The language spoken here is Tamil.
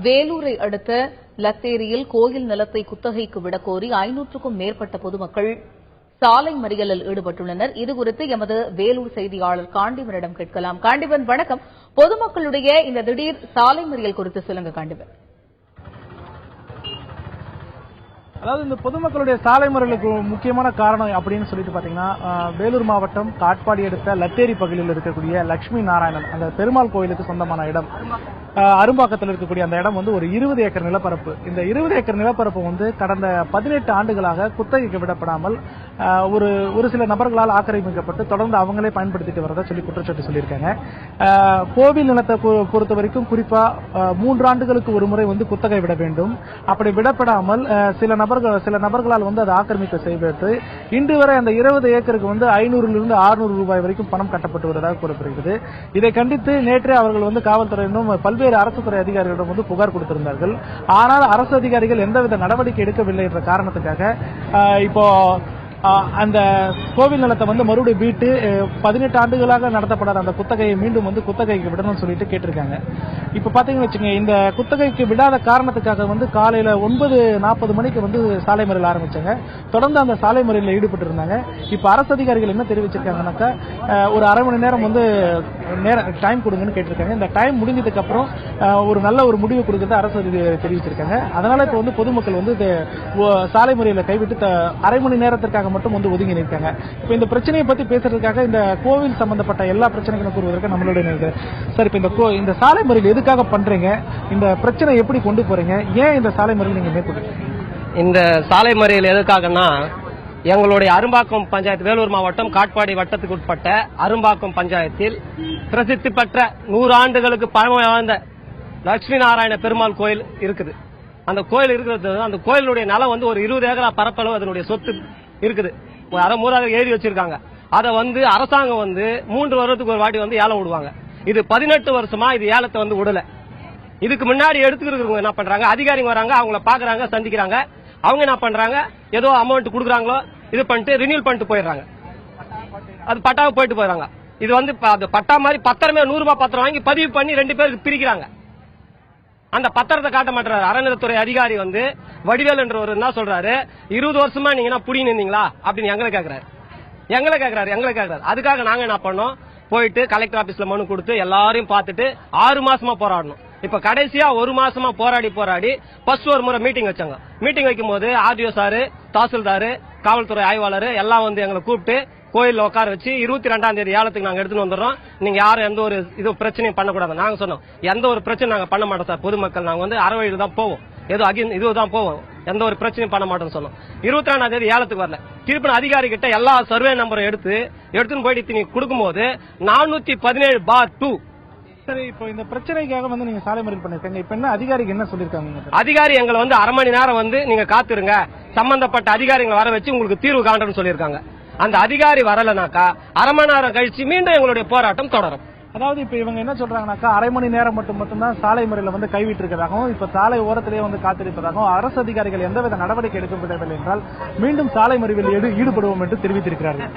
வேலூரை அடுத்த லத்தேரியில் கோயில் நிலத்தை குத்தகைக்கு விடக்கோரி 500க்கும் மேற்பட்ட பொதுமக்கள் சாலை மறியலில் ஈடுபட்டுள்ளனர். இதுகுறித்து எமது வேலூர் செய்தியாளர் காண்டிவனிடம் கேட்கலாம். காண்டிவன், வணக்கம். பொதுமக்களுடைய இந்த திடீர் சாலை மறியல் குறித்து சொல்லுங்க காண்டிவன். அதாவது இந்த பொதுமக்களுடைய சாலை மறியலுக்கு முக்கியமான காரணம் அப்படின்னு சொல்லிட்டு பாத்தீங்கன்னா, வேலூர் மாவட்டம் காட்பாடி அடுத்த லத்தேரி பகுதியில் இருக்கக்கூடிய லட்சுமி நாராயணன் அந்த பெருமாள் கோயிலுக்கு சொந்தமான இடம், அரும்பாக்கத்தில் இருக்கக்கூடிய அந்த இடம் வந்து ஒரு 20 ஏக்கர் நிலப்பரப்பு. இந்த 20 ஏக்கர் நிலப்பரப்பு வந்து கடந்த 18 ஆண்டுகளாக குத்தகைக்கு விடப்படாமல் ஒரு சில நபர்களால் ஆக்கிரமிக்கப்பட்டு தொடர்ந்து அவங்களே பயன்படுத்திட்டு வரதா சொல்லி குற்றச்சாட்டு சொல்லியிருக்காங்க. கோவில் நிலத்தை பொறுத்த வரைக்கும் குறிப்பா 3 ஆண்டுகளுக்கு ஒரு முறை வந்து குத்தகை விட வேண்டும். அப்படி விடப்படாமல் சில நபர்களால் வந்து அதை ஆக்கிரமிக்க செய்வது இன்று வரை அந்த 20 ஏக்கருக்கு வந்து 500 600 ரூபாய் வரைக்கும் பணம் கட்டப்பட்டு வருவதாக கூறப்படுகிறது. இதை கண்டித்து நேற்றே அவர்கள் வந்து காவல்துறையினரும் பல்வேறு அரசு துறை அதிகாரிகளிடம் வந்து புகார் கொடுத்திருந்தார்கள். ஆனால் அரசு அதிகாரிகள் எந்தவித நடவடிக்கை எடுக்கவில்லை என்ற காரணத்துக்காக இப்போ அந்த கோவில் நிலத்தை வந்து மறுபடியும் மீட்டு 18 ஆண்டுகளாக நடத்தப்படாத அந்த குத்தகையை மீண்டும் வந்து குத்தகைக்கு விடணும்னு சொல்லிட்டு கேட்டிருக்காங்க. இப்ப பாத்தீங்கன்னு வச்சுங்க, இந்த குத்தகைக்கு விடாத காரணத்துக்காக வந்து காலையில 9:40 மணிக்கு வந்து சாலை மறியல் ஆரம்பிச்சாங்க. தொடர்ந்து அந்த சாலை மறியலில் ஈடுபட்டு இருந்தாங்க. இப்ப அரசு அதிகாரிகள் என்ன தெரிவிச்சிருக்காங்கன்னாக்கா, ஒரு அரை மணி நேரம் வந்து டைம் கொடுங்கன்னு கேட்டிருக்காங்க. இந்த டைம் முடிஞ்சதுக்கு அப்புறம் ஒரு நல்ல ஒரு முடிவு கொடுக்கறத அரசு அதிகாரி தெரிவிச்சிருக்காங்க. அதனால இப்ப வந்து பொதுமக்கள் வந்து சாலை மறியலை கைவிட்டு அரை மணி நேரத்திற்காக மட்டும் வந்து ஒதுங்கி நிற்காங்க. இப்ப இந்த பிரச்சனையை பத்தி பேசுறதுக்காக இந்த கோவில் சம்பந்தப்பட்ட எல்லா பிரச்சனைகளும் கூறுவதற்கு நம்மளுடைய சார், இப்ப இந்த சாலை மறியல் எதுக்காக பண்றீங்க? இந்த பிரச்சனை எப்படி கொண்டு போறீங்க? ஏன் இந்த சாலை மறியல் நீங்க மேற்கொள்றீங்க? இந்த சாலை மறியல் எதுக்காகனா, எங்களுடைய அரும்பாக்கம் பஞ்சாயத்து, வேலூர் மாவட்டம் காட்பாடி வட்டத்துக்கு உட்பட்ட அரும்பாக்கம் பஞ்சாயத்தில் பிரசித்தி பெற்ற 100 ஆண்டுகளுக்கு பழமை வாழ்ந்த லட்சுமி நாராயண பெருமாள் கோயில் இருக்குது. அந்த கோயில் இருக்கிறது, அந்த கோயிலுடைய நிலம் வந்து ஒரு 20 ஏக்கரா பரப்பளவு அதனுடைய சொத்து இருக்குது. அரைமூறாக ஏறி வச்சிருக்காங்க. அதை வந்து அரசாங்கம் வந்து 3 வருடத்துக்கு ஒரு வாட்டி வந்து ஏலம் விடுவாங்க. இது 18 வருஷமா இது ஏலத்தை வந்து விடல. இதுக்கு முன்னாடி எடுத்துக்கிறவங்க என்ன பண்றாங்க, அதிகாரிங்க வராங்க, அவங்கள பாக்குறாங்க, சந்திக்கிறாங்க. அவங்க என்ன பண்றாங்க, ஏதோ அமௌண்ட் கொடுக்குறாங்களோ இது பண்ணிட்டு ரினியூல் பண்ணிட்டு போயிடுறாங்க. அது பட்டாவை போயிட்டு போயிடுறாங்க. இது வந்து பட்டா மாதிரி பத்திரமே 100 ரூபாய் பத்திரம் வாங்கி பதிவு பண்ணி 2 பேருக்கு பிரிக்கிறாங்க. அந்த பத்திரத்தை காட்ட மாட்டாரு. அறநிலைத்துறை அதிகாரி வந்து வடிவேல் என்ற ஒரு என்ன சொல்றாரு, 20 வருஷமா நீங்க புடிங்க இருந்தீங்களா அப்படின்னு எங்களை கேக்குறாரு. அதுக்காக நாங்க என்ன பண்ணோம், போயிட்டு கலெக்டர் ஆபீஸ்ல மனு கொடுத்து எல்லாரையும் பார்த்துட்டு 6 மாசமா போராடணும். இப்ப கடைசியா 1 மாசமா போராடி ஃபர்ஸ்ட் ஒரு முறை மீட்டிங் வச்சாங்க. மீட்டிங் வைக்கும் போது ஆர்டிஓ சாரு, தாசில்தாரு, காவல்துறை ஆய்வாளர் எல்லாம் வந்து எங்களை கூப்பிட்டு கோயில்ல உட்கார வச்சு 22ஆம் தேதி ஏலத்துக்கு நாங்க எடுத்துட்டு வந்துடுறோம். நீங்க யாரும் எந்த ஒரு இது பிரச்சனையும் பண்ணக்கூடாது. நாங்க சொன்னோம், எந்த ஒரு பிரச்சனை நாங்க பண்ண மாட்டோம் சார். பொதுமக்கள் நாங்க வந்து அறவழியில் தான் போவோம், இதுதான் போவோம், எந்த ஒரு பிரச்சனையும் பண்ண மாட்டோம்னு சொன்னோம். 22ஆம் தேதி ஏலத்துக்கு வரல. திருப்பி அதிகாரி கிட்ட எல்லா சர்வே நம்பரும் எடுத்துன்னு போயிட்டு நீங்க கொடுக்கும்போது 417/2. சரி, இப்போ இந்த பிரச்சனைக்காக வந்து நீங்க சாலை மறியல் பண்ணிருக்கீங்க. இப்ப என்ன அதிகாரிக்கு என்ன சொல்லிருக்காங்க? அதிகாரி எங்களை வந்து அரை மணி நேரம் வந்து நீங்க காத்துருங்க, சம்பந்தப்பட்ட அதிகாரிகளை வர வச்சு உங்களுக்கு தீர்வு காண்றேன்னு சொல்லியிருக்காங்க. அந்த அதிகாரி வரலனாக்கா அரை மணி நேரம் கழிச்சு மீண்டும் எங்களுடைய போராட்டம் தொடரும். அதாவது இப்ப இவங்க என்ன சொல்றாங்கன்னாக்கா, அரை மணி நேரம் மட்டும்தான் சாலை மறியல வந்து கைவிட்டு இருக்கிறதாகவும், இப்ப சாலை ஓரத்திலேயே வந்து காத்திருப்பதாகவும், அரசு அதிகாரிகள் எந்தவித நடவடிக்கை எடுக்கப்படவில்லை என்றால் மீண்டும் சாலை மறியலில் ஈடுபடுவோம் என்று தெரிவித்திருக்கிறார்கள்.